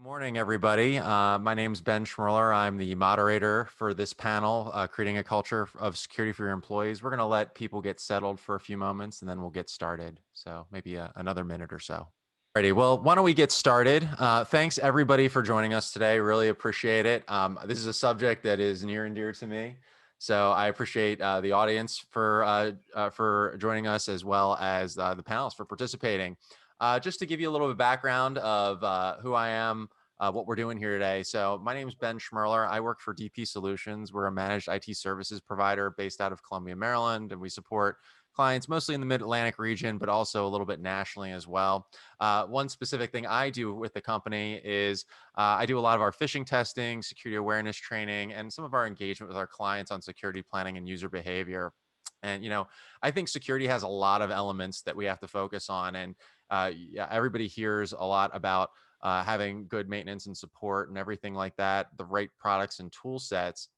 Morning, everybody. My name's Ben Schmerler. I'm the moderator for this panel, creating a culture of security for your employees. We're going to let people get settled for a few moments and then we'll get started. So maybe another minute or so. Alrighty, well, why don't we get started? Thanks everybody for joining us today. Really appreciate it. This is a subject that is near and dear to me. So I appreciate the audience for joining us, as well as the panelists for participating. Just to give you a little bit of background of who I am, what we're doing here today. So my name is Ben Schmerler. I work for DP Solutions. We're a managed IT services provider based out of Columbia, Maryland, and we support clients mostly in the Mid-Atlantic region, but also a little bit nationally as well. One specific thing I do with the company is I do a lot of our phishing testing, security awareness training, and some of our engagement with our clients on security planning and user behavior. And, I think security has a lot of elements that we have to focus on. And yeah, everybody hears a lot about having good maintenance and support and everything like that, the right products and tool sets.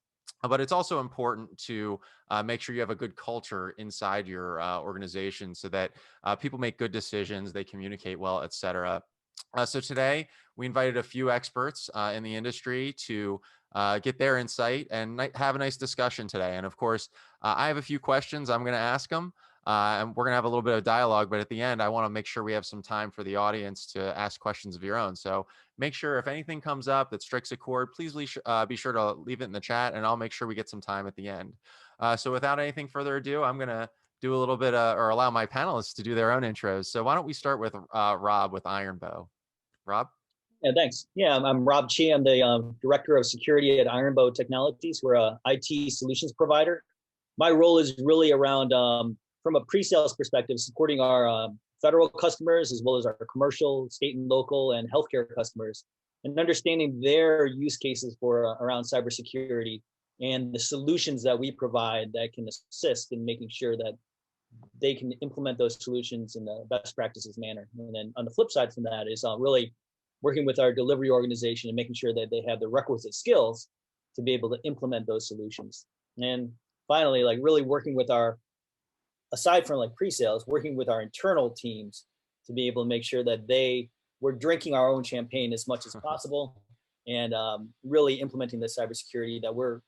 But it's also important to make sure you have a good culture inside your organization so that people make good decisions, they communicate well, et cetera. So today we invited a few experts in the industry to get their insight and have a nice discussion today. And of course, I have a few questions I'm going to ask them. And we're going to have a little bit of dialogue, but at the end, I want to make sure we have some time for the audience to ask questions of your own. So make sure if anything comes up that strikes a chord, please be sure to leave it in the chat, and I'll make sure we get some time at the end. So without anything further ado, I'm going to do a little bit or allow my panelists to do their own intros. So why don't we start with Rob with Ironbow. Rob? Yeah, thanks. Yeah, I'm Rob Chee. I'm the Director of Security at Ironbow Technologies. We're a IT solutions provider. My role is really around, from a pre-sales perspective, supporting our federal customers as well as our commercial, state and local, and healthcare customers, and understanding their use cases for around cybersecurity and the solutions that we provide that can assist in making sure that they can implement those solutions in the best practices manner. And then on the flip side from that is really working with our delivery organization and making sure that they have the requisite skills to be able to implement those solutions. And finally, like really working with aside from like pre-sales, working with our internal teams to be able to make sure that we're drinking our own champagne as much as possible and really implementing the cybersecurity that we're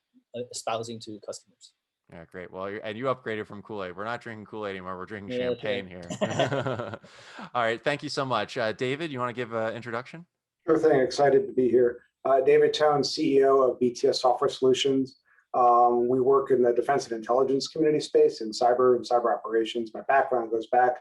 espousing to customers. Yeah, great. Well, and you upgraded from Kool-Aid. We're not drinking Kool-Aid anymore. We're drinking champagne here. All right. Thank you so much. David, you want to give an introduction? Sure thing. Excited to be here. David Towne, CEO of BTS Software Solutions. We work in the defense and intelligence community space in cyber and cyber operations. My background goes back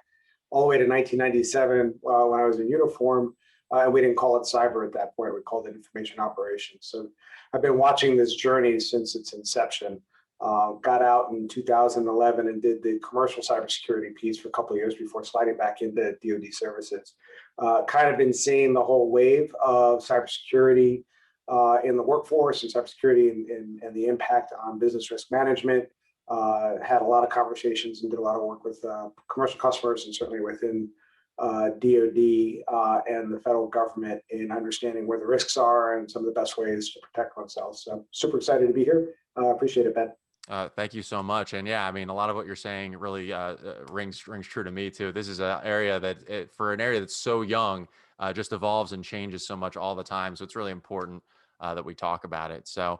all the way to 1997 when I was in uniform. And we didn't call it cyber at that point. We called it information operations. So I've been watching this journey since its inception. Got out in 2011 and did the commercial cybersecurity piece for a couple of years before sliding back into DoD services. Kind of been seeing the whole wave of cybersecurity in the workforce and cybersecurity and the impact on business risk management. Had a lot of conversations and did a lot of work with commercial customers and certainly within DoD and the federal government in understanding where the risks are and some of the best ways to protect oneself. So super excited to be here. Appreciate it, Ben. Thank you so much. And yeah, I mean, a lot of what you're saying really rings true to me too. This is an area that for an area that's so young, just evolves and changes so much all the time. So it's really important that we talk about it. So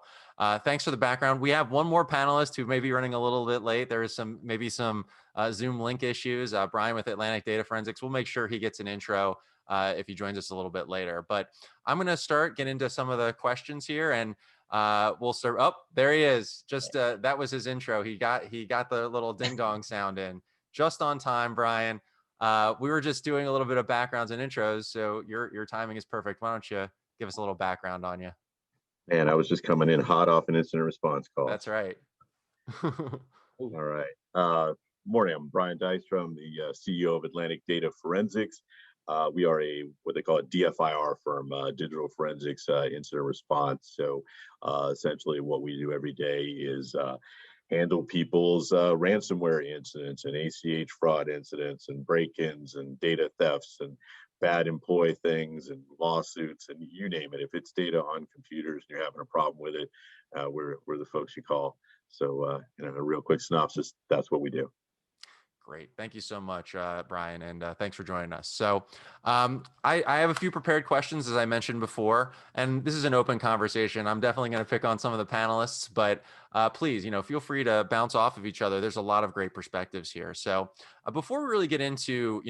thanks for the background. We have one more panelist who may be running a little bit late. There is maybe some Zoom link issues. Brian with Atlantic Data Forensics. We'll make sure he gets an intro if he joins us a little bit later. But I'm going to get into some of the questions here, and we'll start. Oh, there he is. Just that was his intro. He got the little ding dong sound in just on time, Brian. We were just doing a little bit of backgrounds and intros, so your timing is perfect. Why don't you give us a little background on you? Man, I was just coming in hot off an incident response call. That's right. All right. Morning. I'm Brian Dykstra. I'm the CEO of Atlantic Data Forensics. We are what they call a DFIR firm, digital forensics incident response. So essentially what we do every day is handle people's ransomware incidents and ACH fraud incidents and break-ins and data thefts and bad employee things and lawsuits and you name it. If it's data on computers and you're having a problem with it, we're the folks you call. So in a real quick synopsis, that's what we do. Great. Thank you so much, Brian, and thanks for joining us. So I have a few prepared questions, as I mentioned before, and this is an open conversation. I'm definitely going to pick on some of the panelists, but please, feel free to bounce off of each other. There's a lot of great perspectives here. So before we really get into,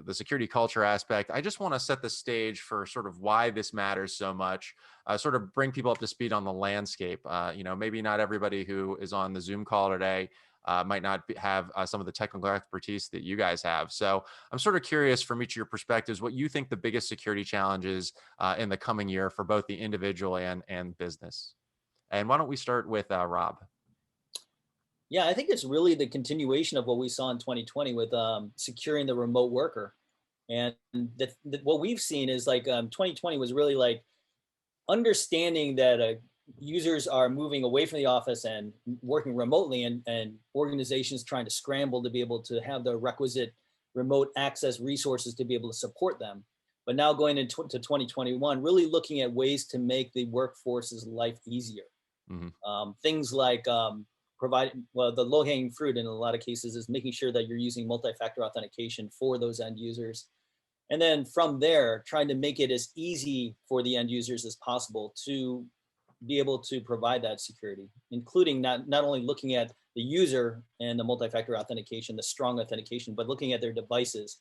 the security culture aspect, I just want to set the stage for sort of why this matters so much, sort of bring people up to speed on the landscape. Maybe not everybody who is on the Zoom call today might not have some of the technical expertise that you guys have. So I'm sort of curious from each of your perspectives, what you think the biggest security challenges in the coming year for both the individual and business. And why don't we start with Rob? Yeah, I think it's really the continuation of what we saw in 2020 with securing the remote worker. And what we've seen is like 2020 was really like understanding that users are moving away from the office and working remotely, and organizations trying to scramble to be able to have the requisite remote access resources to be able to support them. But now going into 2021, really looking at ways to make the workforce's life easier. Mm-hmm. Things like the low-hanging fruit in a lot of cases is making sure that you're using multi-factor authentication for those end users. And then from there, trying to make it as easy for the end users as possible to be able to provide that security, including not only looking at the user and the multi-factor authentication, the strong authentication, but looking at their devices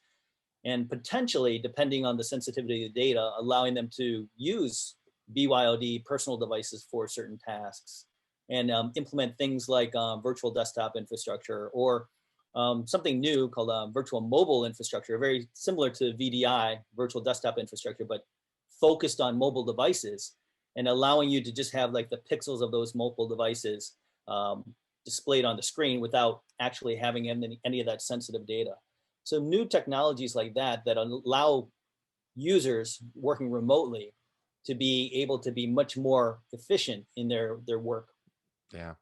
and potentially, depending on the sensitivity of the data, allowing them to use BYOD personal devices for certain tasks and implement things like virtual desktop infrastructure or something new called virtual mobile infrastructure, very similar to VDI, virtual desktop infrastructure, but focused on mobile devices and allowing you to just have like the pixels of those mobile devices displayed on the screen without actually having any of that sensitive data. So new technologies like that allow users working remotely to be able to be much more efficient in their work. Yeah.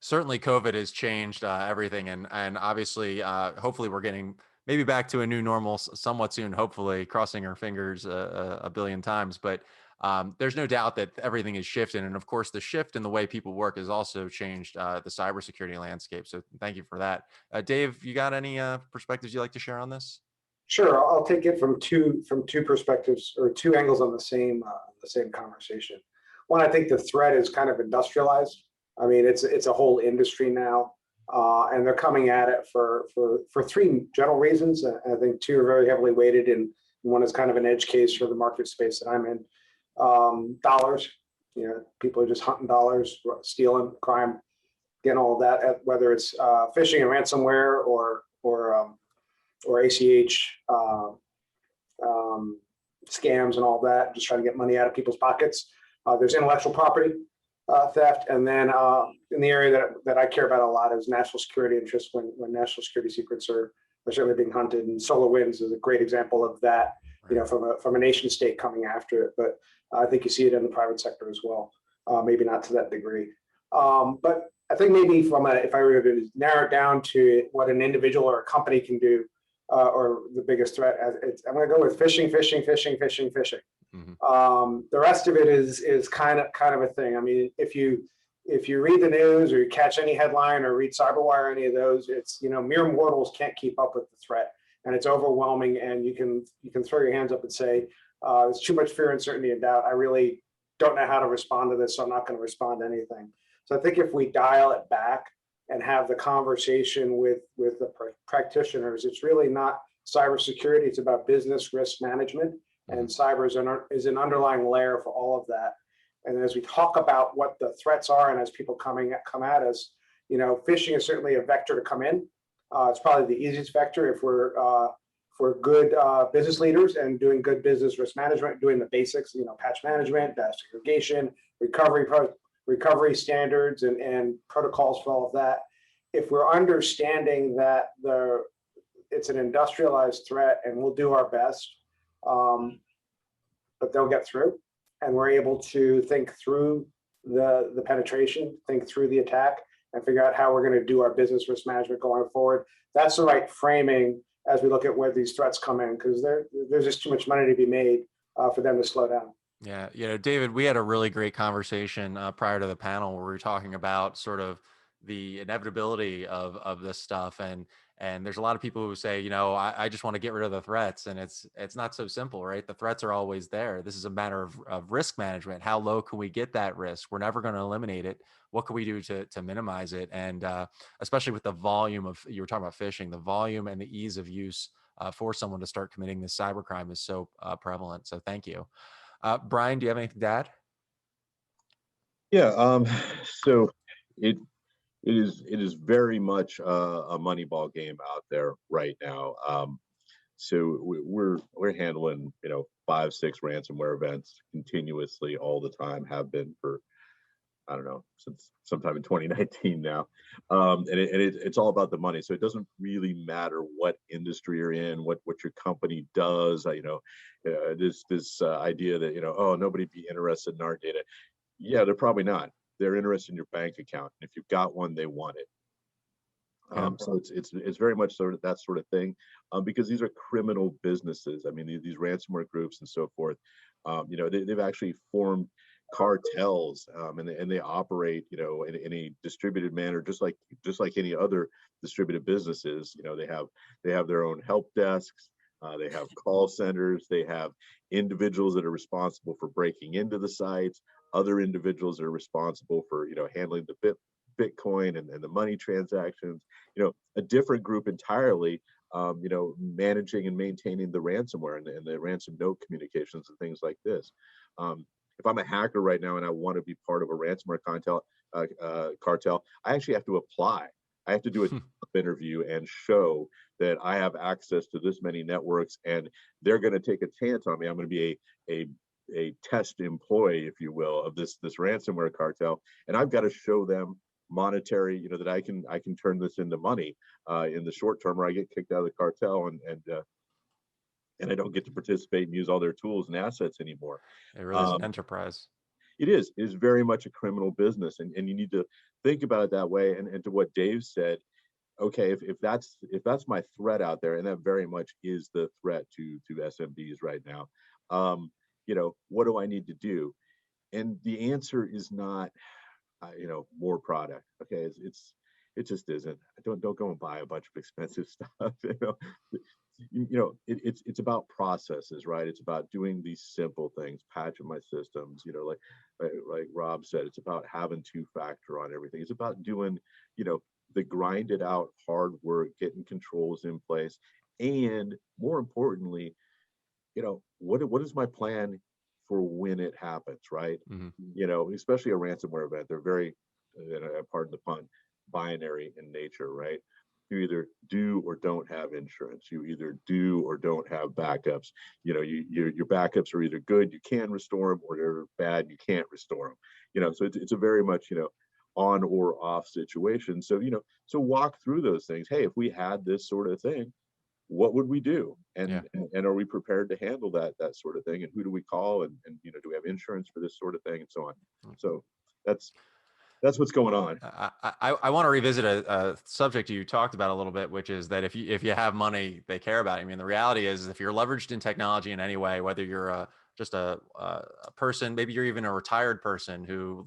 Certainly COVID has changed everything. And obviously, hopefully we're getting maybe back to a new normal somewhat soon, hopefully, crossing our fingers a billion times. But there's no doubt that everything is shifting. And of course, the shift in the way people work has also changed the cybersecurity landscape. So thank you for that. Dave, you got any perspectives you'd like to share on this? Sure, I'll take it from two perspectives or two angles on the same conversation. One, I think the threat is kind of industrialized. I mean, it's a whole industry now, and they're coming at it for three general reasons. I think two are very heavily weighted, and one is kind of an edge case for the market space that I'm in. Dollars, people are just hunting dollars, stealing, crime, getting all of that. Whether it's phishing and ransomware or ACH scams and all that, just trying to get money out of people's pockets. There's intellectual property theft, and then in the area that I care about a lot is national security interests when national security secrets are certainly being hunted. And SolarWinds is a great example of that, from a nation state coming after it. But I think you see it in the private sector as well, maybe not to that degree. But I think maybe if I were to narrow it down to what an individual or a company can do, or the biggest threat, I'm going to go with phishing. Mm-hmm. The rest of it is kind of a thing. I mean, if you read the news or you catch any headline or read CyberWire or any of those, it's mere mortals can't keep up with the threat, and it's overwhelming. And you can throw your hands up and say, there's too much fear, uncertainty, and doubt. I really don't know how to respond to this, so I'm not going to respond to anything. So I think if we dial it back and have the conversation with the practitioners, it's really not cybersecurity. It's about business risk management, and cyber is an underlying layer for all of that. And as we talk about what the threats are, and as people come at us, phishing is certainly a vector to come in. It's probably the easiest vector if we're good business leaders and doing good business risk management, doing the basics, patch management, data segregation, recovery standards and protocols for all of that. If we're understanding that it's an industrialized threat and we'll do our best, but they'll get through, and we're able to think through the penetration, think through the attack, and figure out how we're going to do our business risk management going forward. That's the right framing as we look at where these threats come in, because there's just too much money to be made for them to slow down. Yeah, David, we had a really great conversation prior to the panel where we were talking about sort of the inevitability of this stuff, and And there's a lot of people who say, I just want to get rid of the threats, and it's not so simple, right? The threats are always there. This is a matter of risk management. How low can we get that risk? We're never going to eliminate it. What can we do to minimize it? And especially with the volume of, you were talking about phishing, the volume and the ease of use for someone to start committing this cybercrime is so prevalent. So thank you. Brian, do you have anything to add? Yeah. So it is very much a money ball game out there right now. So we're handling 5-6 ransomware events continuously all the time. Have been for, I don't know, since sometime in 2019 now. And it's all about the money. So it doesn't really matter what industry you're in, what your company does. This idea that oh, nobody'd be interested in our data. Yeah, they're probably not. They're interested in your bank account. And if you've got one, they want it. So it's very much sort of that sort of thing, because these are criminal businesses. I mean, these ransomware groups and so forth. They've actually formed cartels, and they operate, in a distributed manner, just like any other distributed businesses. They have their own help desks. They have call centers. They have individuals that are responsible for breaking into the sites. Other individuals that are responsible for handling the Bitcoin and the money transactions. A different group entirely. Managing and maintaining the ransomware and the ransom note communications and things like this. If I'm a hacker right now and I want to be part of a ransomware cartel, I actually have to apply. I have to do a job interview and show that I have access to this many networks, and they're going to take a chance on me. I'm going to be a test employee, if you will, of this ransomware cartel, and I've got to show them monetary, that I can turn this into money in the short term, or I get kicked out of the cartel and I don't get to participate and use all their tools and assets anymore. It really is an enterprise. It is very much a criminal business, and you need to think about it that way. And to what Dave said, okay, if that's my threat out there, and that very much is the threat to SMBs right now, what do I need to do? And the answer is not more product. Okay, it just isn't. Don't go and buy a bunch of expensive stuff. It's about processes, right? It's about doing these simple things, patching my systems. Like Rob said, it's about having 2-factor on everything. It's about doing the grinded out hard work, getting controls in place, and more importantly, what is my plan for when it happens, right? Mm-hmm. Especially a ransomware event, they're very, pardon the pun, binary in nature, right? You either do or don't have insurance. You either do or don't have backups. Your backups are either good, you can restore them, or they're bad, you can't restore them. So it's a very much on or off situation. So so walk through those things. Hey, if we had this sort of thing, what would we do? And are we prepared to handle that sort of thing? And who do we call? And do we have insurance for this sort of thing, and so on? So that's what's going on. I want to revisit a subject you talked about a little bit, which is that if you have money, they care about it. I mean, the reality is, if you're leveraged in technology in any way, whether you're just a person, maybe you're even a retired person who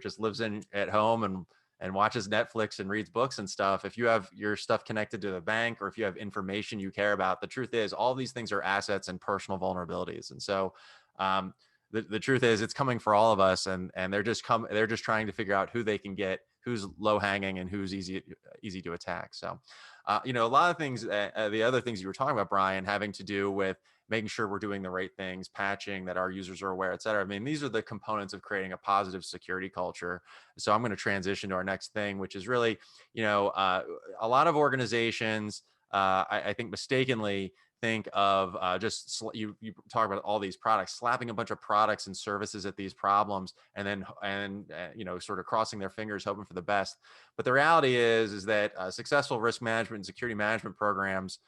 just lives at home and watches Netflix and reads books and stuff. If you have your stuff connected to the bank, or if you have information you care about, the truth is all these things are assets and personal vulnerabilities. And so the truth is it's coming for all of us, and they're just trying to figure out who they can get, who's low hanging and who's easy to attack. So, a lot of things, the other things you were talking about, Brian, having to do with making sure we're doing the right things, patching, that our users are aware, et cetera. I mean, these are the components of creating a positive security culture. So I'm going to transition to our next thing, which is really, a lot of organizations, I think mistakenly think of you talk about all these products, slapping a bunch of products and services at these problems, and then sort of crossing their fingers, hoping for the best. But the reality is that successful risk management and security management programs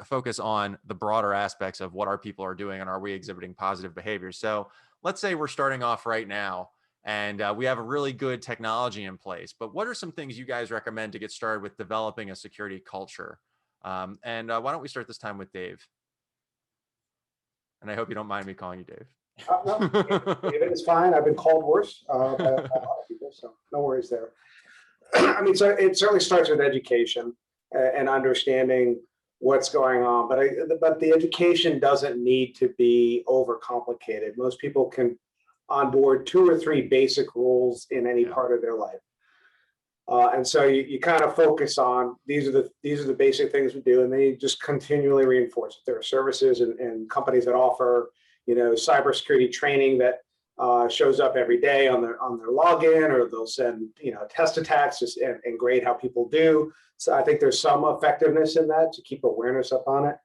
focus on the broader aspects of what our people are doing and are we exhibiting positive behaviors. So let's say we're starting off right now and we have a really good technology in place, but what are some things you guys recommend to get started with developing a security culture? And why don't we start this time with Dave? And I hope you don't mind me calling you Dave. No, David is fine. I've been called worse by a lot of people, so no worries there. I mean, so it certainly starts with education and understanding what's going on, but the education doesn't need to be overcomplicated. Most people can onboard 2 or 3 basic rules in any part of their life. And so you kind of focus on these are the basic things we do, and then you just continually reinforce it. There are services and companies that offer, cybersecurity training that shows up every day on their login, or they'll send test attacks and grade how people do. So I think there's some effectiveness in that to keep awareness up on it.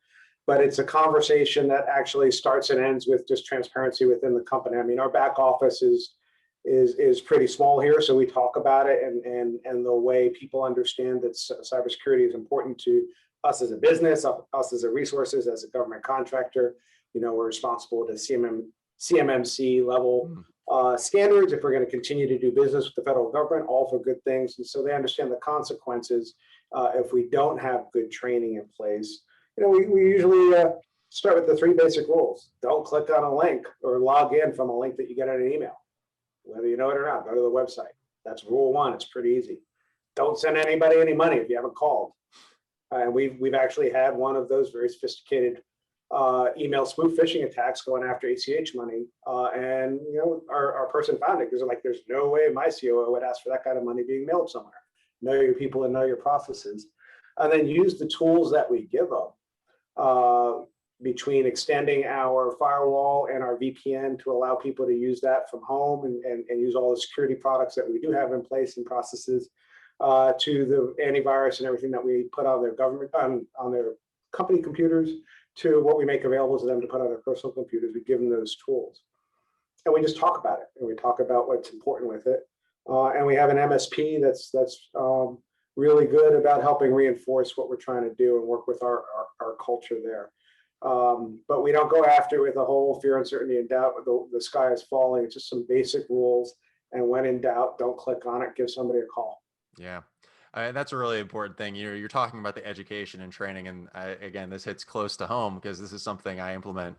But it's a conversation that actually starts and ends with just transparency within the company. I mean, our back office is pretty small here, so we talk about it, and the way people understand that cybersecurity is important to us as a business, us as a resources, as a government contractor. We're responsible to CMMC level standards if we're going to continue to do business with the federal government, all for good things. And so they understand the consequences if we don't have good training in place. We usually start with the 3 basic rules. Don't click on a link or log in from a link that you get in an email. Whether you know it or not, go to the website. That's rule 1. It's pretty easy. Don't send anybody any money if you haven't called. And we've actually had one of those very sophisticated email spoof phishing attacks going after ACH money. And our person found it because there's no way my COO would ask for that kind of money being mailed somewhere. Know your people and know your processes. And then use the tools that we give them. Between extending our firewall and our VPN to allow people to use that from home and use all the security products that we do have in place and processes, to the antivirus and everything that we put on their government, on their company computers, to what we make available to them to put on their personal computers. We give them those tools. And we just talk about it, and we talk about what's important with it. And we have an MSP that's really good about helping reinforce what we're trying to do and work with our culture there. But we don't go after it with a whole fear, uncertainty, and doubt. The sky is falling. It's just some basic rules. And when in doubt, don't click on it. Give somebody a call. Yeah. That's a really important thing. You're talking about the education and training. And again, this hits close to home because this is something I implement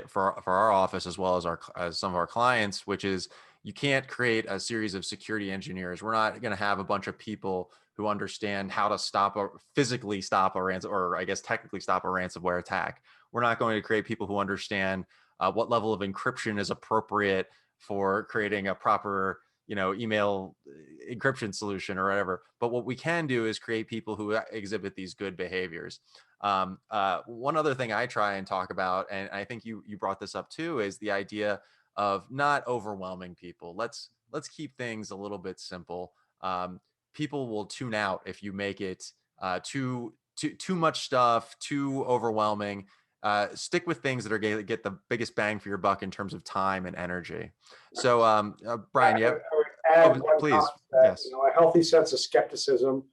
for our office as well as some of our clients, which is you can't create a series of security engineers. We're not going to have a bunch of people who understand how to physically stop a technically stop a ransomware attack. We're not going to create people who understand what level of encryption is appropriate for creating a proper, email encryption solution or whatever. But what we can do is create people who exhibit these good behaviors. One other thing I try and talk about, and I think you brought this up too, is the idea of not overwhelming people. Let's keep things a little bit simple. People will tune out if you make it too much stuff, too overwhelming. Stick with things that are going to get the biggest bang for your buck in terms of time and energy. So, Brian, I would add please. Yes. A healthy sense of skepticism.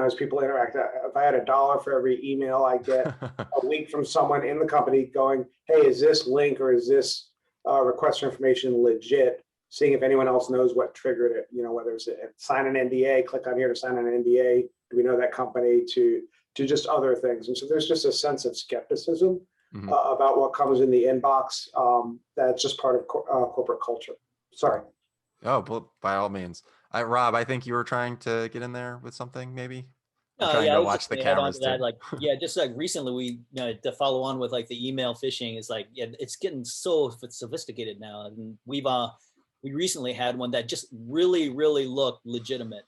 As people interact. If I had $1 for every email I get a week from someone in the company going, "Hey, is this link or is this request for information legit?" Seeing if anyone else knows what triggered it. Whether it's sign an NDA, click on here to sign an NDA. Do we know that company? To just other things. And so there's just a sense of skepticism about what comes in the inbox. That's just part of corporate culture. Sorry. Oh, by all means. Rob, I think you were trying to get in there with something, maybe. I was watch the cameras. Just recently we, to follow on with the email phishing is it's getting so sophisticated now, and we recently had one that just really looked legitimate,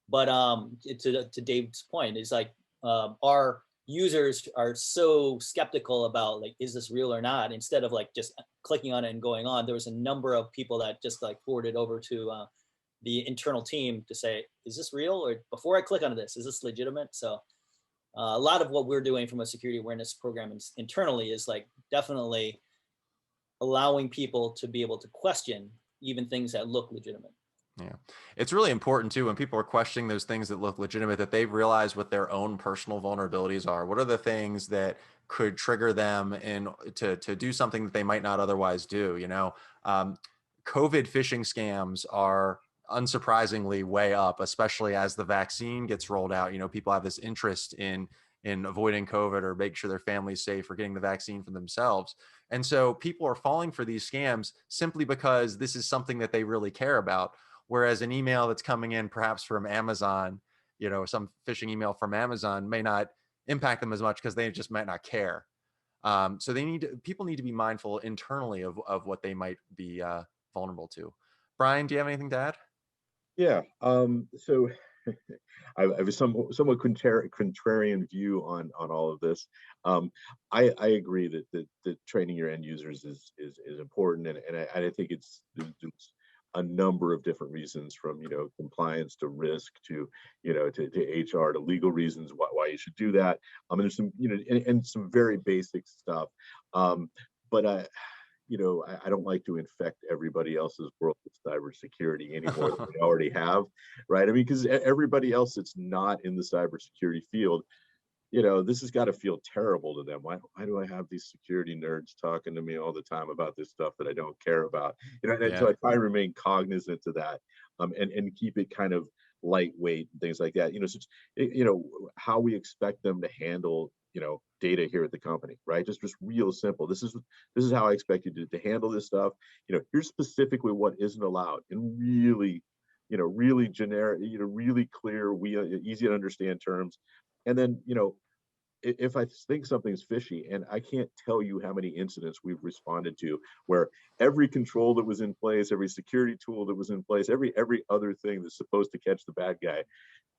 but to Dave's point, is our users are so skeptical about is this real or not, instead of just clicking on it and going on. There was a number of people that just forwarded over to the internal team to say, is this real? Or before I click on this, is this legitimate? So a lot of what we're doing from a security awareness program internally is definitely allowing people to be able to question even things that look legitimate. Yeah. It's really important too, when people are questioning those things that look legitimate, that they realize what their own personal vulnerabilities are. What are the things that could trigger them to do something that they might not otherwise do? COVID phishing scams are unsurprisingly way up, especially as the vaccine gets rolled out. People have this interest in avoiding COVID or making sure their family's safe or getting the vaccine for themselves. And so people are falling for these scams simply because this is something that they really care about. Whereas an email that's coming in perhaps from Amazon, some phishing email from Amazon may not impact them as much because they just might not care. So people need to be mindful internally of what they might be vulnerable to. Brian, do you have anything to add? Yeah. So I have a somewhat contrarian view on all of this. I agree that training your end users is important, and I think there's a number of different reasons, from compliance to risk to to HR to legal reasons why you should do that. And there's some and some very basic stuff. But I don't like to infect everybody else's world with cybersecurity any more than they already have, right? I mean, because everybody else that's not in the cybersecurity field, this has got to feel terrible to them. Why do I have these security nerds talking to me all the time about this stuff that I don't care about? And so I try to remain cognizant to that, and keep it kind of lightweight and things like that. How we expect them to handle data here at the company, right? Just real simple. This is how I expect you to handle this stuff. Here's specifically what isn't allowed, and really generic, really clear, easy to understand terms. And then, if I think something's fishy, and I can't tell you how many incidents we've responded to where every control that was in place, every security tool that was in place, every other thing that's supposed to catch the bad guy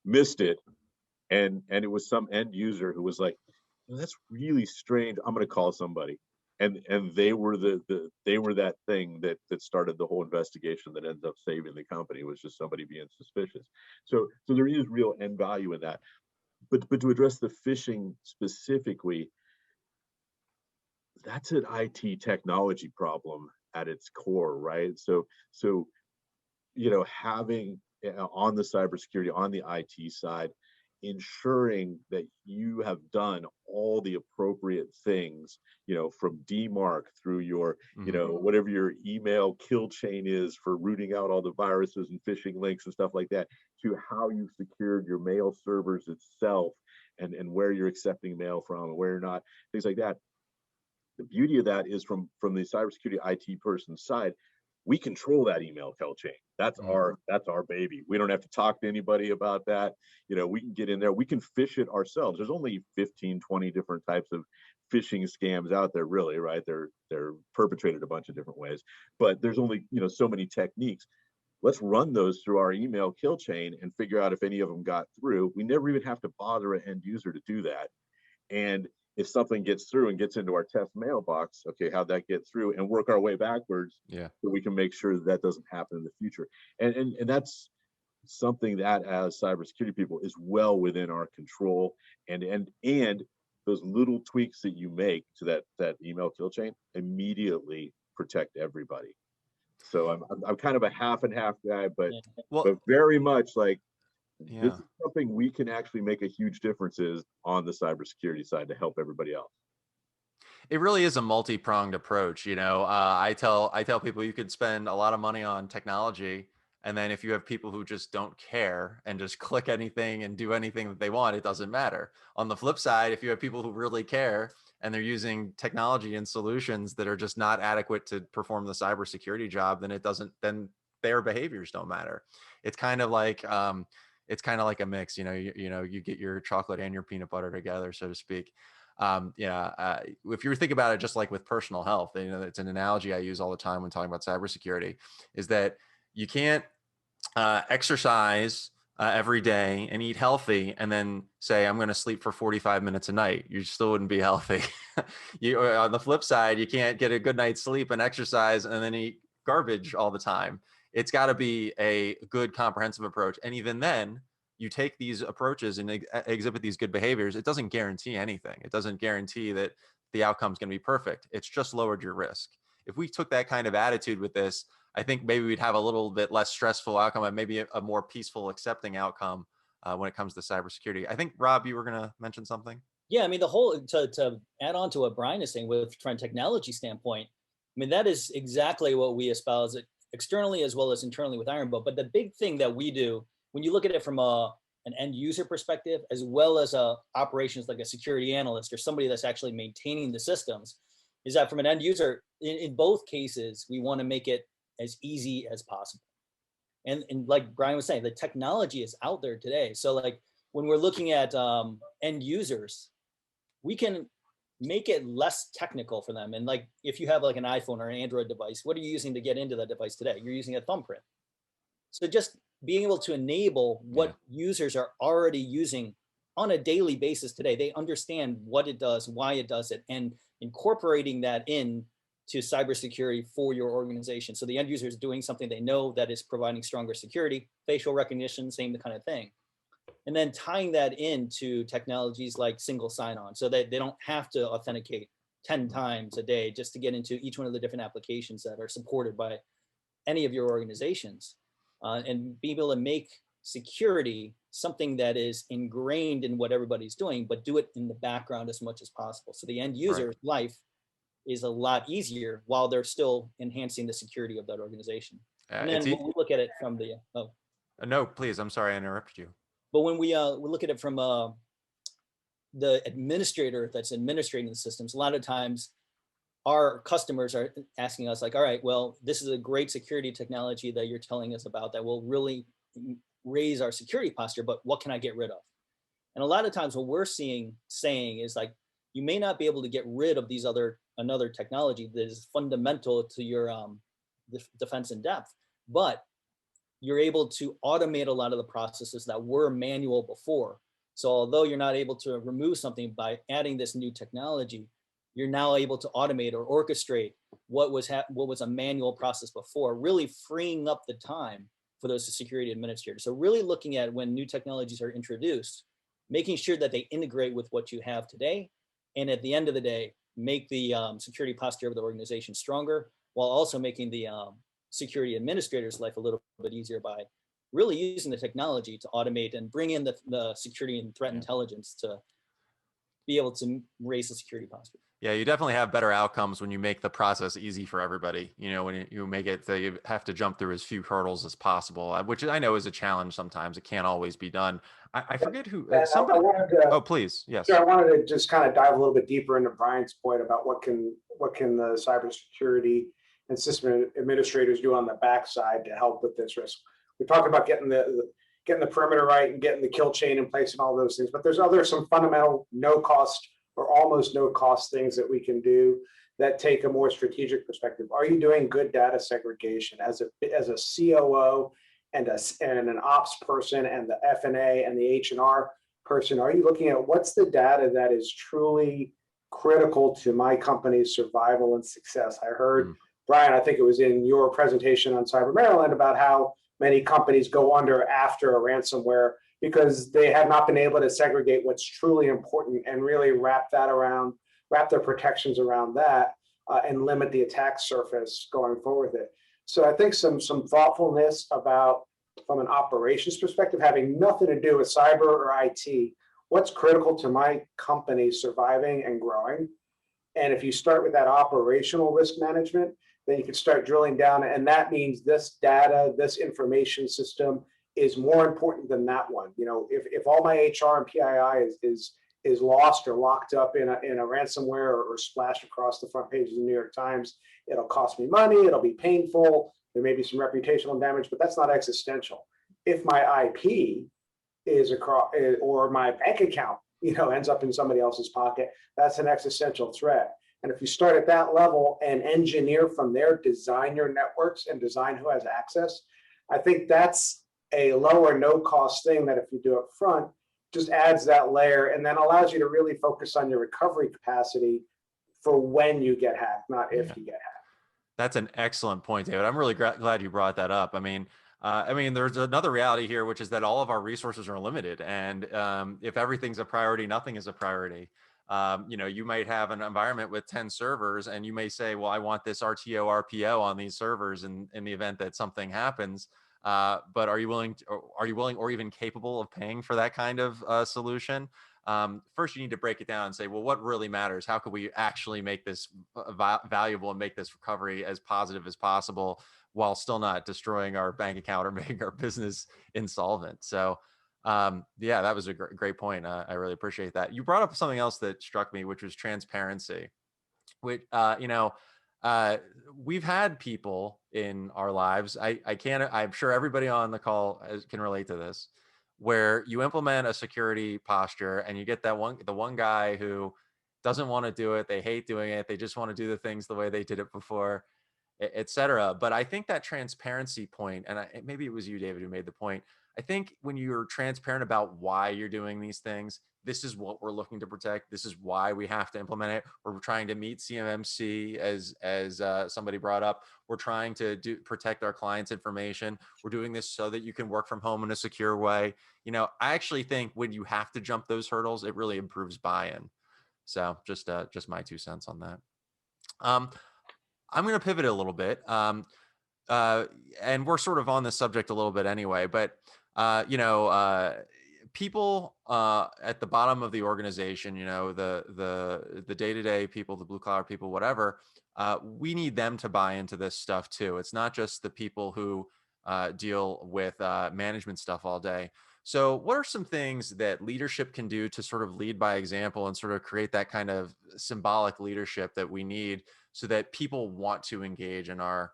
missed it, and it was some end user who was like, that's really strange, I'm going to call somebody, and they were that thing that started the whole investigation that ended up saving the company. It was just somebody being suspicious. So there is real end value in that. But to address the phishing specifically, that's an IT technology problem at its core, right? So having on the cybersecurity, on the IT side, ensuring that you have done all the appropriate things, from DMARC through your, whatever your email kill chain is for rooting out all the viruses and phishing links and stuff like that, to how you secured your mail servers itself, and where you're accepting mail from and where you're not, things like that. The beauty of that is from the cybersecurity IT person's side, we control that email kill chain. That's our baby. We don't have to talk to anybody about that. We can get in there. We can phish it ourselves. There's only 15, 20 different types of phishing scams out there, really, right? They're perpetrated a bunch of different ways, but there's only, so many techniques. Let's run those through our email kill chain and figure out if any of them got through. We never even have to bother an end user to do that. And if something gets through and gets into our test mailbox, okay, how'd that get through, and work our way backwards, so we can make sure that doesn't happen in the future. And that's something that, as cybersecurity people, is well within our control. And those little tweaks that you make to that email kill chain immediately protect everybody. So I'm kind of a half and half guy, but very much like, this is something we can actually make a huge difference on the cybersecurity side to help everybody else. It really is a multi-pronged approach. I tell people you could spend a lot of money on technology, and then if you have people who just don't care and just click anything and do anything that they want, it doesn't matter. On the flip side, if you have people who really care and they're using technology and solutions that are just not adequate to perform the cybersecurity job, then their behaviors don't matter. It's kind of like a mix. You get your chocolate and your peanut butter together, so to speak. If you think about it, just like with personal health, it's an analogy I use all the time when talking about cybersecurity, is that you can't exercise every day and eat healthy and then say, I'm going to sleep for 45 minutes a night. You still wouldn't be healthy. On the flip side, you can't get a good night's sleep and exercise and then eat garbage all the time. It's got to be a good comprehensive approach. And even then, you take these approaches and exhibit these good behaviors. It doesn't guarantee anything. It doesn't guarantee that the outcome is going to be perfect. It's just lowered your risk. If we took that kind of attitude with this, I think maybe we'd have a little bit less stressful outcome and maybe a more peaceful, accepting outcome when it comes to cybersecurity. I think, Rob, you were going to mention something. Yeah, I mean, the whole, to add on to what Brian is saying from a technology standpoint, I mean, that is exactly what we espouse externally as well as internally with Ironbow. But the big thing that we do, when you look at it from an end user perspective, as well as operations like a security analyst or somebody that's actually maintaining the systems, is that from an end user, in both cases, we want to make it as easy as possible. And like Brian was saying, the technology is out there today. So like when we're looking at end users, we can make it less technical for them. And like if you have like an iPhone or an Android device, what are you using to get into that device today? You're using a thumbprint. So just being able to enable what users are already using on a daily basis today, they understand what it does, why it does it, and incorporating that in to cybersecurity for your organization. So the end user is doing something they know that is providing stronger security, facial recognition, same kind of thing. And then tying that into technologies like single sign-on so that they don't have to authenticate 10 times a day just to get into each one of the different applications that are supported by any of your organizations. And being able to make security something that is ingrained in what everybody's doing, but do it in the background as much as possible. So the end user's life is a lot easier while they're still enhancing the security of that organization. And then when we look at it from the, no, please, I'm sorry I interrupted you. But when we look at it from the administrator that's administrating the systems, a lot of times our customers are asking us like, all right, well, this is a great security technology that you're telling us about that will really raise our security posture, but what can I get rid of? And a lot of times what we're saying is like, you may not be able to get rid of another technology that is fundamental to your defense in depth, but you're able to automate a lot of the processes that were manual before. So although you're not able to remove something by adding this new technology, you're now able to automate or orchestrate what was a manual process before, really freeing up the time for those security administrators. So really looking at when new technologies are introduced, making sure that they integrate with what you have today, and at the end of the day, make the security posture of the organization stronger, while also making the security administrators' life a little bit easier by really using the technology to automate and bring in the security and threat intelligence to be able to raise the security posture. Yeah, you definitely have better outcomes when you make the process easy for everybody. You know, when you make it so you have to jump through as few hurdles as possible, which I know is a challenge sometimes. It can't always be done. I forget who, somebody, oh, please, yes. Sure, I wanted to just kind of dive a little bit deeper into Brian's point about what can the cybersecurity and system administrators do on the backside to help with this risk. We talked about getting the perimeter right and getting the kill chain in place and all those things, but there's some fundamental no cost or almost no cost things that we can do that take a more strategic perspective. Are you doing good data segregation as a COO and an ops person and the F&A and the H&R person? Are you looking at what's the data that is truly critical to my company's survival and success? I heard, Brian, I think it was in your presentation on Cyber Maryland about how many companies go under after a ransomware because they have not been able to segregate what's truly important and really wrap their protections around that and limit the attack surface going forward with it. So I think some thoughtfulness about, from an operations perspective, having nothing to do with cyber or IT, what's critical to my company surviving and growing. And if you start with that operational risk management, then you can start drilling down. And that means this data, this information system is more important than that one. You know, if all my HR and PII is lost or locked up in a ransomware or splashed across the front pages of the New York Times, it'll cost me money, it'll be painful, there may be some reputational damage, but that's not existential. If my IP is across, or my bank account, ends up in somebody else's pocket, that's an existential threat. And if you start at that level and engineer from there, design your networks and design who has access, I think that's a lower no cost thing that if you do up front, just adds that layer and then allows you to really focus on your recovery capacity for when you get hacked, not if you get hacked. That's an excellent point, David. I'm really glad you brought that up. I mean, there's another reality here, which is that all of our resources are limited. And if everything's a priority, nothing is a priority. You might have an environment with 10 servers and you may say, well, I want this RTO, RPO on these servers in the event that something happens. But are you willing or even capable of paying for that kind of solution? First, you need to break it down and say, well, what really matters? How can we actually make this valuable and make this recovery as positive as possible while still not destroying our bank account or making our business insolvent? So yeah, that was a great point. I really appreciate that. You brought up something else that struck me, which was transparency, which, we've had people in our lives. I'm sure everybody on the call can relate to this, where you implement a security posture and you get the one guy who doesn't want to do it. They hate doing it. They just want to do the things the way they did it before, et cetera. But I think that transparency point, and maybe it was you, David, who made the point. I think when you're transparent about why you're doing these things, this is what we're looking to protect. This is why we have to implement it. We're trying to meet CMMC, as somebody brought up. We're trying to protect our clients' information. We're doing this so that you can work from home in a secure way. I actually think when you have to jump those hurdles, it really improves buy-in. So just my 2 cents on that. I'm going to pivot a little bit. And we're sort of on this subject a little bit anyway, but people at the bottom of the organization, the day-to-day people, the blue collar people, whatever, we need them to buy into this stuff too. It's not just the people who deal with management stuff all day. So what are some things that leadership can do to sort of lead by example and sort of create that kind of symbolic leadership that we need so that people want to engage in our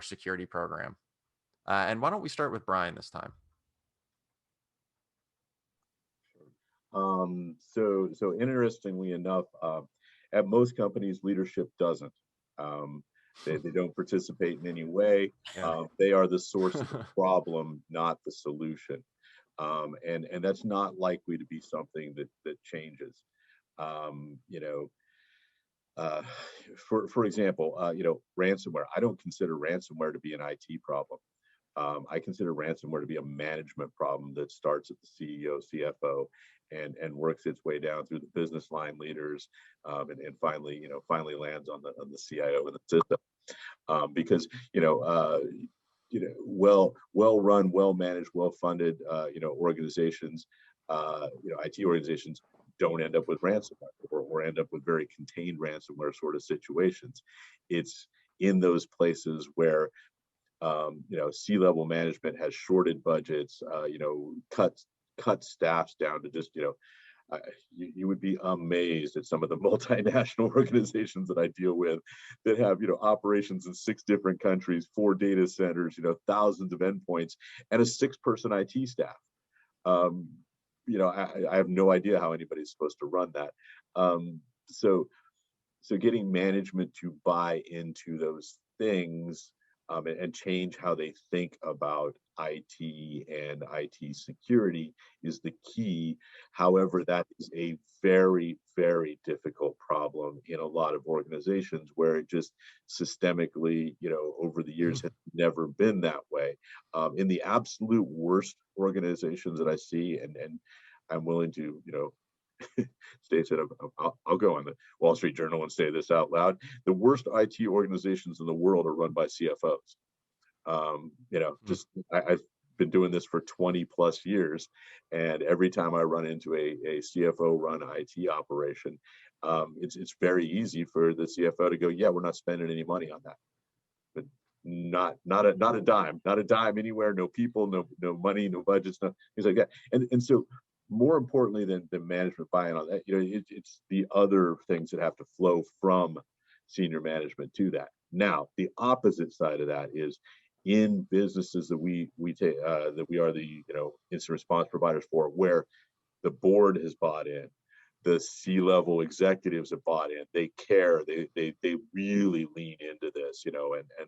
security program? And why don't we start with Brian this time? So interestingly enough, at most companies, leadership doesn't. They don't participate in any way. Yeah. They are the source of the problem, not the solution. And that's not likely to be something that changes. For example, ransomware. I don't consider ransomware to be an IT problem. I consider ransomware to be a management problem that starts at the CEO, CFO, and works its way down through the business line leaders, and finally lands on the CIO and the system. Because well run, well managed, well funded organizations, IT organizations don't end up with ransomware or end up with very contained ransomware sort of situations. It's in those places where C-level management has shorted budgets, cut staffs down to just, you would be amazed at some of the multinational organizations that I deal with that have, operations in 6 different countries, 4 data centers, thousands of endpoints, and a 6-person IT staff. I have no idea how anybody's supposed to run that. So getting management to buy into those things and change how they think about IT and IT security is the key. However, that is a very, very difficult problem in a lot of organizations where it just systemically, over the years has never been that way. In the absolute worst organizations that I see, and I'm willing to, states that I'll go on the Wall Street Journal and say this out loud. The worst IT organizations in the world are run by CFOs. I've been doing this for 20 plus years, and every time I run into a CFO run IT operation, it's very easy for the CFO to go, yeah, we're not spending any money on that. But not a dime anywhere, no people, no money, no budgets, no things like that. And so more importantly than management buy-in on that, it's the other things that have to flow from senior management to that. Now, the opposite side of that is in businesses that we take that we are the incident response providers for, where the board has bought in, the C-level executives have bought in. They care. They really lean into this, and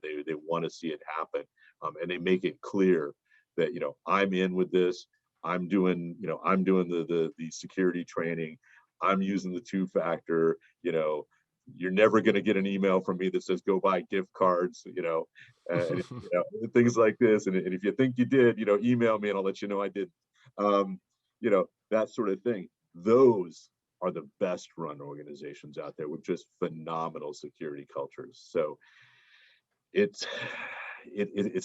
they want to see it happen, and they make it clear that I'm in with this. I'm doing the security training. I'm using the 2-factor. You're never going to get an email from me that says go buy gift cards. And, things like this. And if you think you did, email me and I'll let you know I didn't. That sort of thing. Those are the best run organizations out there with just phenomenal security cultures. So it's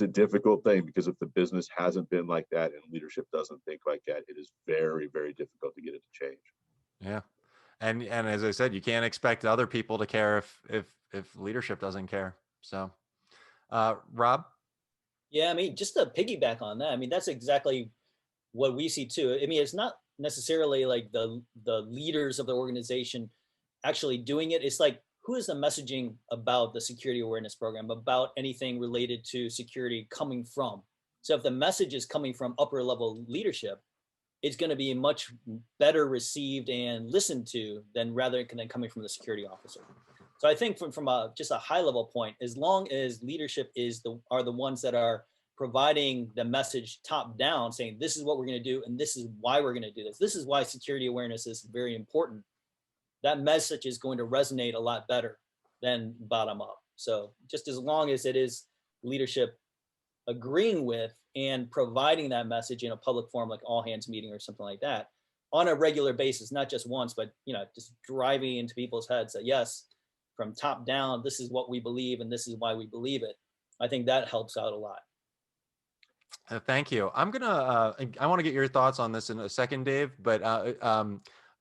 a difficult thing, because if the business hasn't been like that and leadership doesn't think like that, it is very, very difficult to get it to change. Yeah. And as I said, you can't expect other people to care if leadership doesn't care. So, Rob? Yeah, just to piggyback on that, that's exactly what we see too. It's not necessarily like the leaders of the organization actually doing it. It's like who is the messaging about the security awareness program, about anything related to security coming from? So if the message is coming from upper level leadership, it's going to be much better received and listened to than coming from the security officer. So I think from just a high level point, as long as leadership are the ones that are providing the message top down, saying this is what we're going to do and this is why we're going to do this. This is why security awareness is very important. That message is going to resonate a lot better than bottom up. So just as long as it is leadership agreeing with and providing that message in a public forum like all hands meeting or something like that on a regular basis, not just once, but just driving into people's heads that yes, from top down, this is what we believe and this is why we believe it. I think that helps out a lot. Thank you. I want to get your thoughts on this in a second, Dave, but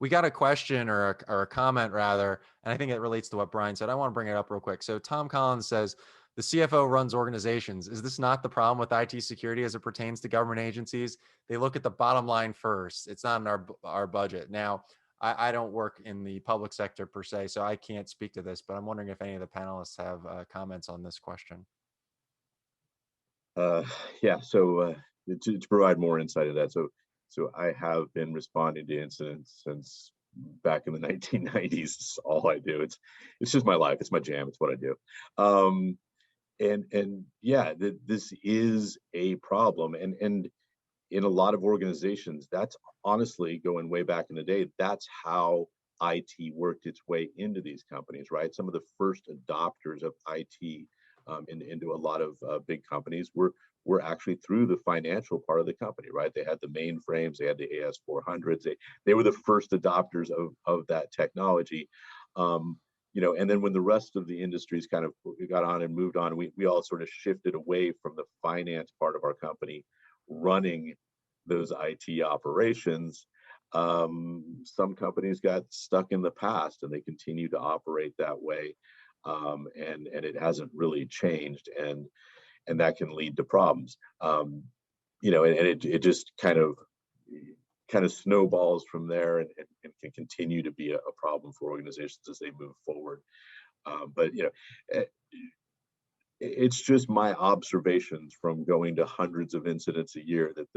we got a question or a comment rather, and I think it relates to what Brian said. I want to bring it up real quick. So Tom Collins says, the CFO runs organizations. Is this not the problem with IT security as it pertains to government agencies? They look at the bottom line first. It's not in our budget. Now, I don't work in the public sector per se, so I can't speak to this, but I'm wondering if any of the panelists have comments on this question. Yeah, so to provide more insight of that, so I have been responding to incidents since back in the 1990s. It's all I do. It's just my life. It's my jam. It's what I do. And yeah, this is a problem. And in a lot of organizations, that's honestly going way back in the day. That's how IT worked its way into these companies, right? Some of the first adopters of IT into a lot of big companies were actually through the financial part of the company, right? They had the mainframes, they had the AS400s, they were the first adopters of that technology. And then when the rest of the industries kind of got on and moved on, we all sort of shifted away from the finance part of our company running those IT operations. Some companies got stuck in the past and they continue to operate that way. And it hasn't really changed, and that can lead to problems. And it just kind of snowballs from there, and can continue to be a problem for organizations as they move forward. But it's just my observations from going to hundreds of incidents a year that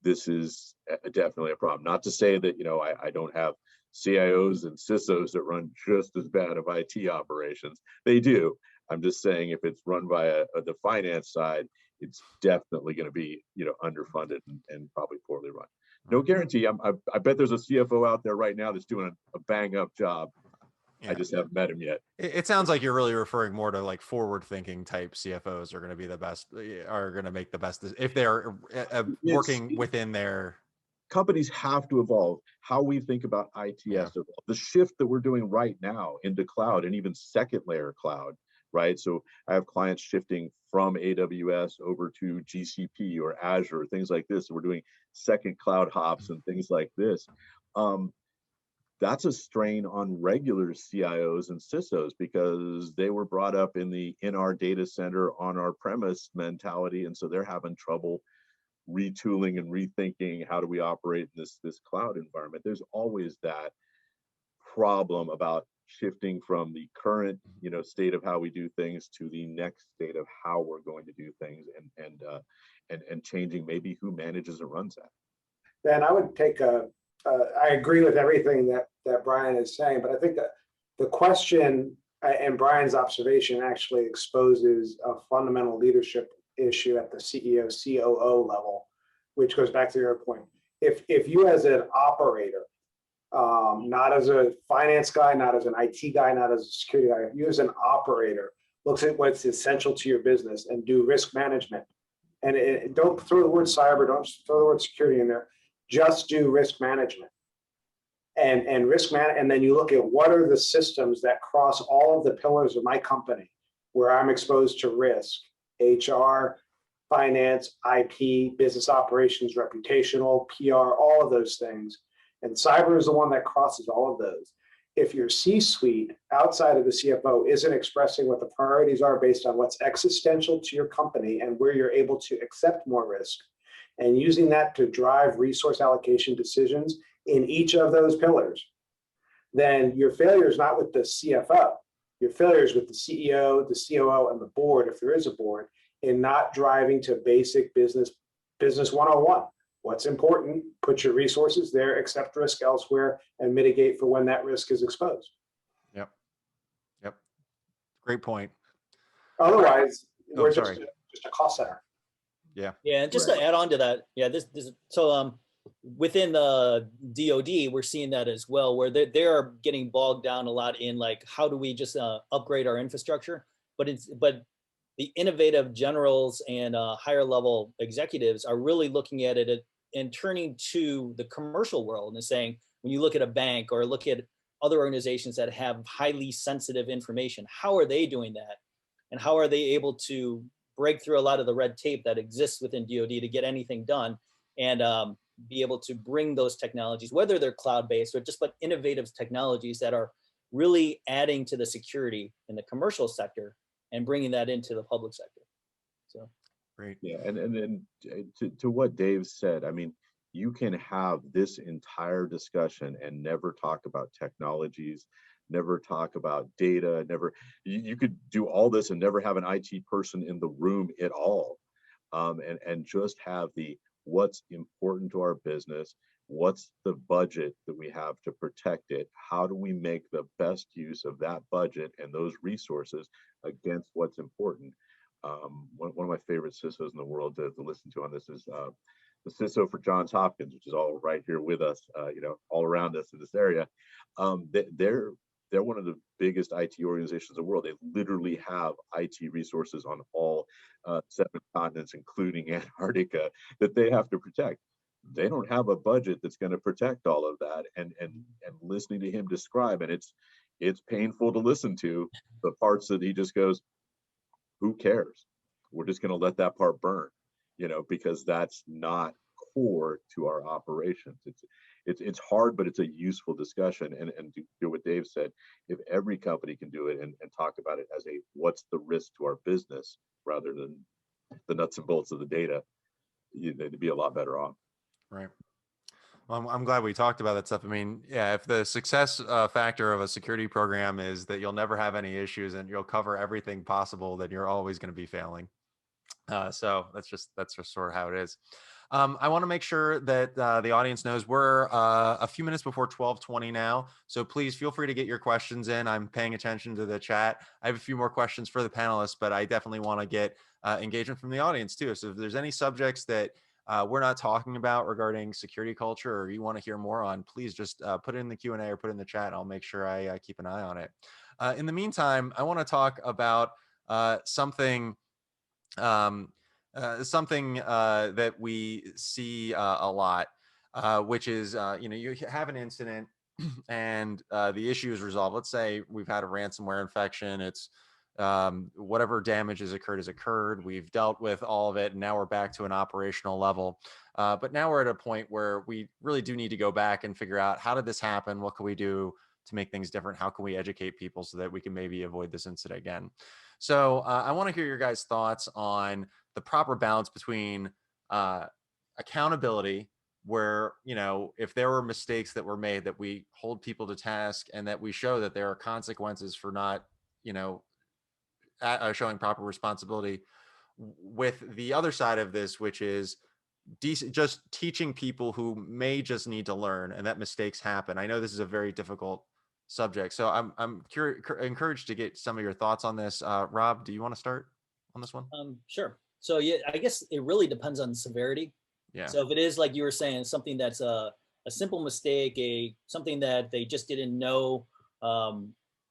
this is definitely a problem. Not to say that I don't have CIOs and CISOs that run just as bad of IT operations. They do. I'm just saying if it's run by the finance side, it's definitely going to be underfunded and probably poorly run. No guarantee. I bet there's a CFO out there right now that's doing a bang up job. Yeah. I just haven't met him yet. It sounds like you're really referring more to like forward-thinking type CFOs are going to be the best, are going to make the best if they're working within their. Companies have to evolve. How we think about ITS, evolve. The shift that we're doing right now into cloud and even second layer cloud, right? So I have clients shifting from AWS over to GCP or Azure, things like this. So we're doing second cloud hops and things like this. That's a strain on regular CIOs and CISOs because they were brought up in our data center on our premise mentality, and so they're having trouble retooling and rethinking how do we operate in this cloud environment. There's always that problem about shifting from the current state of how we do things to the next state of how we're going to do things, and changing maybe who manages and runs that. Ben, I would take I agree with everything that Brian is saying, but I think that the question and Brian's observation actually exposes a fundamental leadership issue at the CEO, COO level, which goes back to your point. If you as an operator, not as a finance guy, not as an IT guy, not as a security guy, if you as an operator looks at what's essential to your business and do risk management, and don't throw the word cyber, don't throw the word security in there, just do risk management. And then you look at what are the systems that cross all of the pillars of my company where I'm exposed to risk: HR, finance, IT, business operations, reputational, PR, all of those things. And cyber is the one that crosses all of those. If your C-suite outside of the CFO isn't expressing what the priorities are based on what's existential to your company and where you're able to accept more risk, and using that to drive resource allocation decisions in each of those pillars, then your failure is not with the CFO. Your failure is with the CEO, the COO, and the board, if there is a board, in not driving to basic business 101. What's important? Put your resources there, accept risk elsewhere, and mitigate for when that risk is exposed. Yep. Yep. Great point. Otherwise, Oh, we're sorry. just a cost center. Yeah. Yeah, and just to add on to that, yeah, so within the DoD, we're seeing that as well, where they are getting bogged down a lot in like, how do we just upgrade our infrastructure? But the innovative generals and higher level executives are really looking at it and turning to the commercial world and saying, when you look at a bank or look at other organizations that have highly sensitive information, how are they doing that? And how are they able to break through a lot of the red tape that exists within DoD to get anything done and be able to bring those technologies, whether they're cloud-based or just like innovative technologies that are really adding to the security in the commercial sector and bringing that into the public sector. So Great. Yeah, and then to what Dave said, I mean, you can have this entire discussion and never talk about technologies, never talk about data, you could do all this and never have an IT person in the room at all, and just have the what's important to our business, what's the budget that we have to protect it, how do we make the best use of that budget and those resources against what's important. One of my favorite CISOs in the world to listen to on this is the CISO for Johns Hopkins, which is all right here with us, all around us in this area. They're one of the biggest IT organizations in the world. They literally have IT resources on all 7 continents, including Antarctica, that they have to protect. They don't have a budget that's going to protect all of that. And listening to him describe, and it's painful to listen to the parts that he just goes, who cares? We're just going to let that part burn, because that's not core to our operations. It's hard, but it's a useful discussion. And to do what Dave said, if every company can do it and talk about it as what's the risk to our business rather than the nuts and bolts of the data, they'd be a lot better off. Right. Well, I'm glad we talked about that stuff. I mean, yeah, if the success factor of a security program is that you'll never have any issues and you'll cover everything possible, then you're always going to be failing. So that's just sort of how it is. I want to make sure that the audience knows we're a few minutes before 12:20 now. So please feel free to get your questions in. I'm paying attention to the chat. I have a few more questions for the panelists, but I definitely want to get engagement from the audience too. So if there's any subjects that we're not talking about regarding security culture or you want to hear more on, please just put it in the Q&A or put it in the chat. I'll make sure I keep an eye on it. In the meantime, I want to talk about something that we see a lot, which is, you have an incident and the issue is resolved. Let's say we've had a ransomware infection. It's whatever damage has occurred. We've dealt with all of it. And now we're back to an operational level. But now we're at a point where we really do need to go back and figure out, how did this happen? What can we do to make things different? How can we educate people so that we can maybe avoid this incident again? So I want to hear your guys' thoughts on the proper balance between accountability, where, if there were mistakes that were made, that we hold people to task and that we show that there are consequences for not, showing proper responsibility, with the other side of this, which is just teaching people who may just need to learn and that mistakes happen. I know this is a very difficult subject, so I'm encouraged to get some of your thoughts on this. Rob, do you want to start on this one? Sure. So yeah, I guess it really depends on severity. Yeah. So if it is, like you were saying, something that's a simple mistake, something that they just didn't know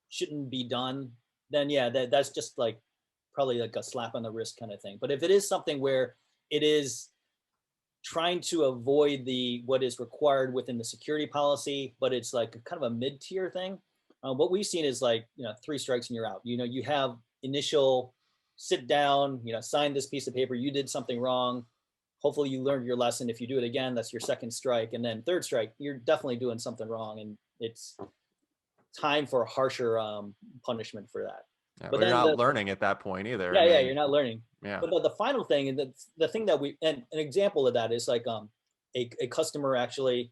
shouldn't be done, then yeah, that's just probably like a slap on the wrist kind of thing. But if it is something where it is trying to avoid what is required within the security policy, but it's like kind of a mid-tier thing, what we've seen is 3 strikes and you're out. You have initial sit down, sign this piece of paper, you did something wrong. Hopefully you learned your lesson. If you do it again, that's your 2nd strike. And then 3rd strike, you're definitely doing something wrong. And it's time for a harsher punishment for that. Yeah, but you're not learning at that point either. Yeah, you're not learning. Yeah. But the final thing, and the thing that and an example of that is a customer actually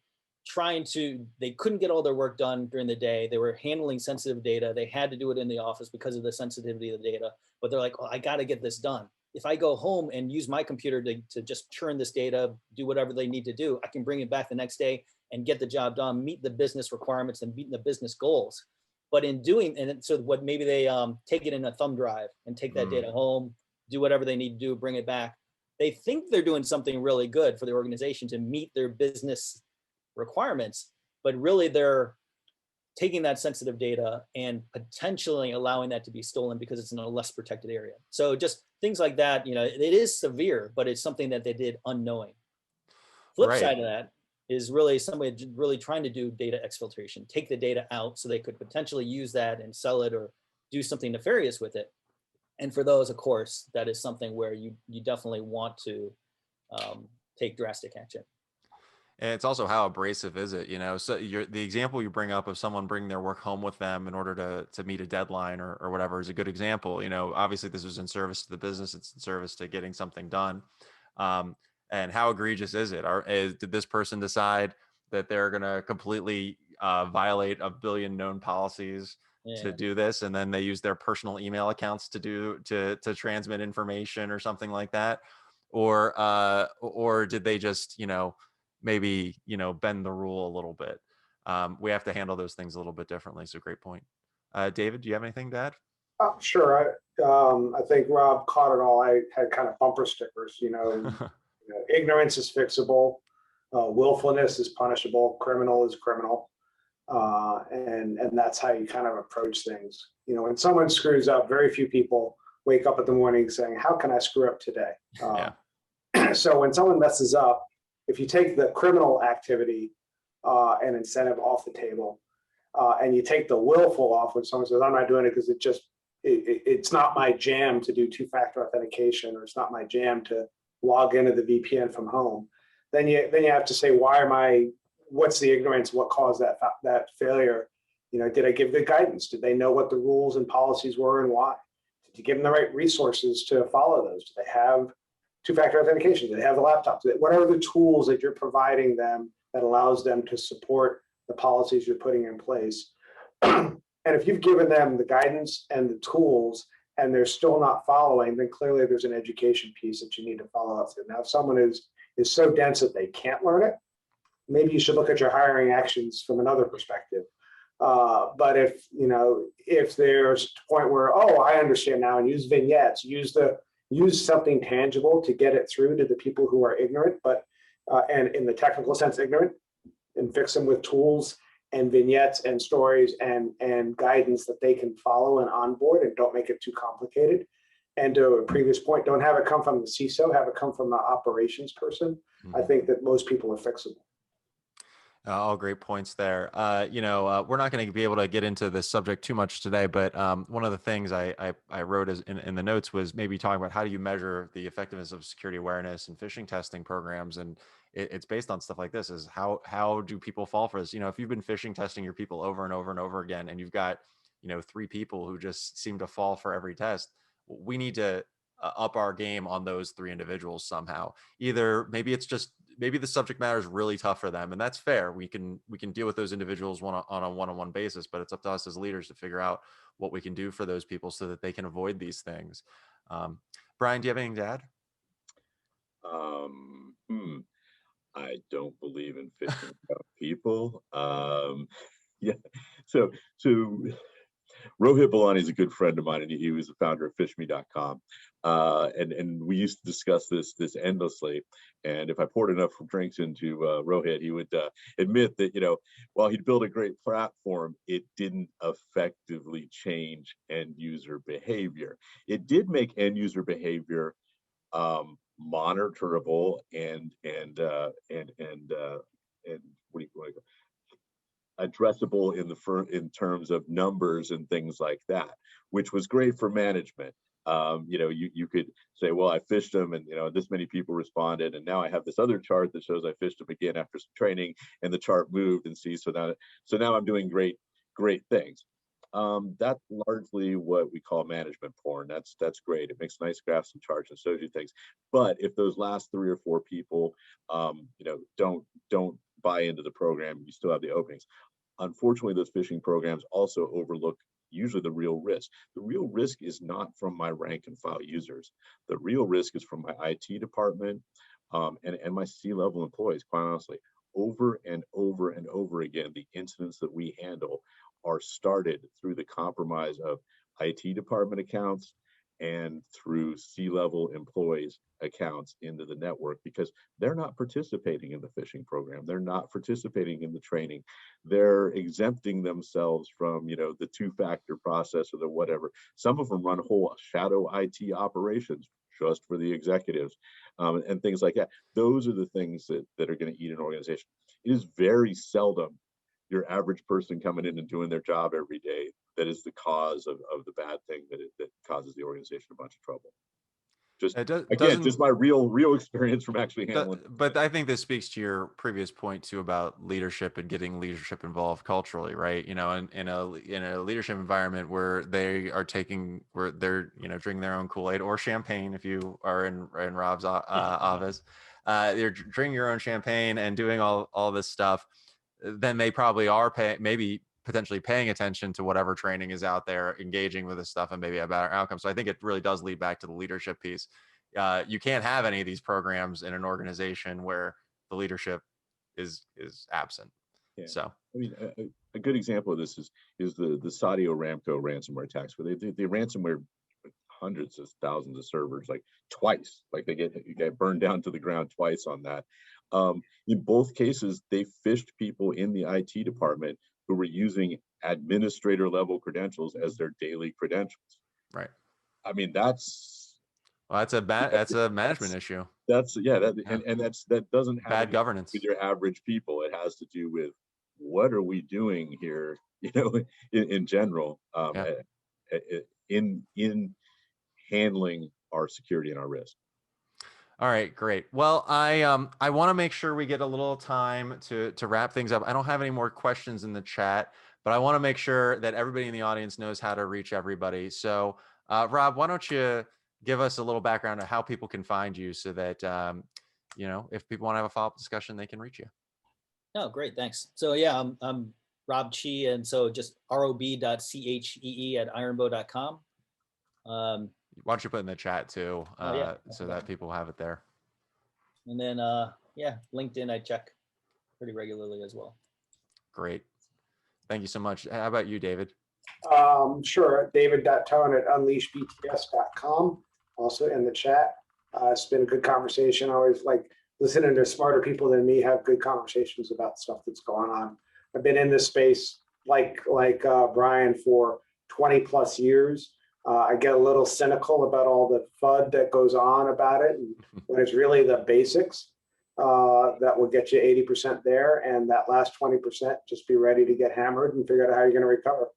they couldn't get all their work done during the day. They were handling sensitive data. They had to do it in the office because of the sensitivity of the data, but they're like, oh, I got to get this done. If I go home and use my computer to just churn this data, do whatever they need to do, I can bring it back the next day and get the job done, meet the business requirements and meet the business goals. But in doing, and so what, maybe they take it in a thumb drive and take that data home, do whatever they need to do, bring it back. They think they're doing something really good for the organization to meet their business requirements, but really they're taking that sensitive data and potentially allowing that to be stolen because it's in a less protected area. So just things like that, it is severe, but it's something that they did unknowing. Flip side of that is really somebody really trying to do data exfiltration, take the data out so they could potentially use that and sell it or do something nefarious with it. And for those, of course, that is something where you definitely want to take drastic action. And it's also how abrasive is it, So the example you bring up of someone bringing their work home with them in order to meet a deadline or whatever is a good example. Obviously this was in service to the business, it's in service to getting something done. And how egregious is it? Did this person decide that they're going to completely violate a billion known policies to do this, and then they use their personal email accounts to transmit information or something like that, or did they just maybe bend the rule a little bit? We have to handle those things a little bit differently. So great point. David, do you have anything to add? Sure. I think Rob caught it all. I had kind of bumper stickers. Ignorance is fixable, willfulness is punishable, criminal is criminal, and that's how you kind of approach things. When someone screws up, very few people wake up in the morning saying, "How can I screw up today?" So when someone messes up, if you take the criminal activity and incentive off the table, and you take the willful off when someone says, "I'm not doing it because it's not my jam to do two-factor authentication, or it's not my jam to log into the VPN from home," then you have to say, what's the ignorance? What caused that failure? Did I give good guidance? Did they know what the rules and policies were and why? Did you give them the right resources to follow those? Do they have two-factor authentication? Do they have the laptop? What are the tools that you're providing them that allows them to support the policies you're putting in place? And if you've given them the guidance and the tools and they're still not following, then clearly there's an education piece that you need to follow up to. Now, if someone is so dense that they can't learn it, maybe you should look at your hiring actions from another perspective. But if there's a point where, oh, I understand now, and use vignettes, use something tangible to get it through to the people who are ignorant, but and in the technical sense ignorant, and fix them with tools and vignettes and stories and guidance that they can follow and onboard, and don't make it too complicated. And to a previous point, don't have it come from the CISO, have it come from the operations person. I think that most people are fixable. All great points there. We're not going to be able to get into this subject too much today, but one of the things I wrote in the notes was maybe talking about how do you measure the effectiveness of security awareness and phishing testing programs. And it's based on stuff like this: is how do people fall for this? If you've been phishing testing your people over and over and over again, and you've got 3 people who just seem to fall for every test, we need to up our game on those 3 individuals somehow. Either maybe the subject matter is really tough for them, and that's fair. We can deal with those individuals on a one-on-one basis, but it's up to us as leaders to figure out what we can do for those people so that they can avoid these things. Brian, do you have anything to add? I don't believe in phishing people. Yeah. So Rohit Balani is a good friend of mine, and he was the founder of fishme.com. And we used to discuss this endlessly. And if I poured enough drinks into Rohit, he would admit that, while he'd built a great platform, it didn't effectively change end user behavior. It did make end user behavior monitorable and what do you call it? Addressable in terms of numbers and things like that, which was great for management. You could say, well, I fished them, and this many people responded, and now I have this other chart that shows I fished them again after some training, and the chart moved, and so now I'm doing great things. That's largely what we call management porn. That's great. It makes nice graphs and charts and shows you things. But if those last 3 or 4 people, don't buy into the program, you still have the openings. Unfortunately, those phishing programs also overlook usually the real risk. The real risk is not from my rank and file users. The real risk is from my IT department and my C-level employees, quite honestly. Over and over and over again, the incidents that we handle are started through the compromise of IT department accounts and through C-level employees' accounts into the network, because they're not participating in the phishing program. They're not participating in the training. They're exempting themselves from, the two-factor process or the whatever. Some of them run whole shadow IT operations just for the executives and things like that. Those are the things that are going to eat an organization. It is very seldom your average person coming in and doing their job every day that is the cause of the bad thing that causes the organization a bunch of trouble. Just again, just my real experience from actually handling. But I think this speaks to your previous point too about leadership and getting leadership involved culturally, right? In a leadership environment where they're drinking their own Kool-Aid or champagne. If you are in Rob's office, you're drinking your own champagne and doing all this stuff. Then they probably are potentially paying attention to whatever training is out there, engaging with this stuff, and maybe a better outcome. So I think it really does lead back to the leadership piece. You can't have any of these programs in an organization where the leadership is absent. Yeah. So I mean, a good example of this is the Saudi Aramco ransomware attacks, where they ransomware hundreds of thousands of servers, like twice, like they get burned down to the ground twice on that. In both cases, they phished people in the IT department who were using administrator level credentials as their daily credentials. Right. I mean, that's a management issue. That doesn't have bad governance with your average people. It has to do with what are we doing here, in general, in handling our security and our risk. All right, great. Well, I want to make sure we get a little time to wrap things up. I don't have any more questions in the chat, but I want to make sure that everybody in the audience knows how to reach everybody. So, Rob, why don't you give us a little background on how people can find you, so that if people want to have a follow-up discussion, they can reach you. Oh, great, thanks. So yeah, I'm Rob Chee, and so just rob.chee@ironbow.com. Why don't you put in the chat too, so that people have it there. And then, LinkedIn I check pretty regularly as well. Great. Thank you so much. How about you, David? Sure. David.Tohn@unleashbts.com. Also in the chat. It's been a good conversation. I always like listening to smarter people than me have good conversations about stuff that's going on. I've been in this space like Brian for 20 plus years. I get a little cynical about all the FUD that goes on about it, and when it's really the basics that will get you 80% there, and that last 20%, just be ready to get hammered and figure out how you're going to recover.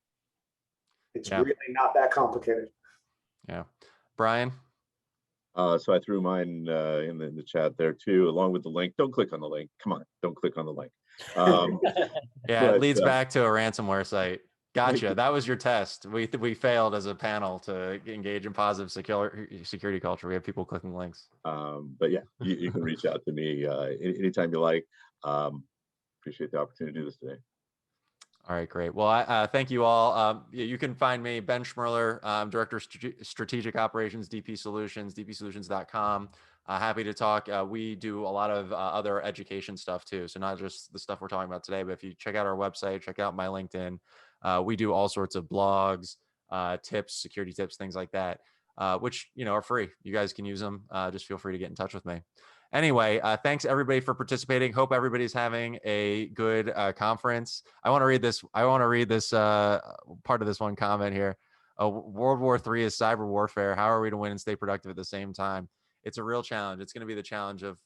It's really not that complicated. Yeah. Brian? So I threw mine in the chat there too, along with the link. Don't click on the link. Come on, don't click on the link. It leads back to a ransomware site. Gotcha. That was your test. We failed as a panel to engage in positive security culture. We have people clicking links. But yeah, you can reach out to me anytime you like. Appreciate the opportunity to do this today. All right, great. Well, thank you all. You can find me, Ben Schmerler, Director of Strategic Operations, DP Solutions, dpsolutions.com. Happy to talk. We do a lot of other education stuff too. So not just the stuff we're talking about today, but if you check out our website, check out my LinkedIn, we do all sorts of blogs, tips, security tips, things like that, which, are free. You guys can use them. Just feel free to get in touch with me. Anyway, thanks everybody for participating. Hope everybody's having a good conference. I want to read this part of this one comment here. World War III is cyber warfare. How are we to win and stay productive at the same time? It's a real challenge. It's going to be the challenge of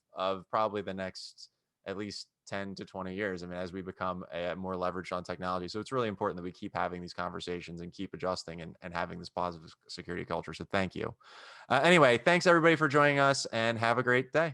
probably the next at least 10 to 20 years. I mean, as we become more leveraged on technology. So it's really important that we keep having these conversations and keep adjusting and having this positive security culture. So thank you. Anyway, thanks everybody for joining us, and have a great day.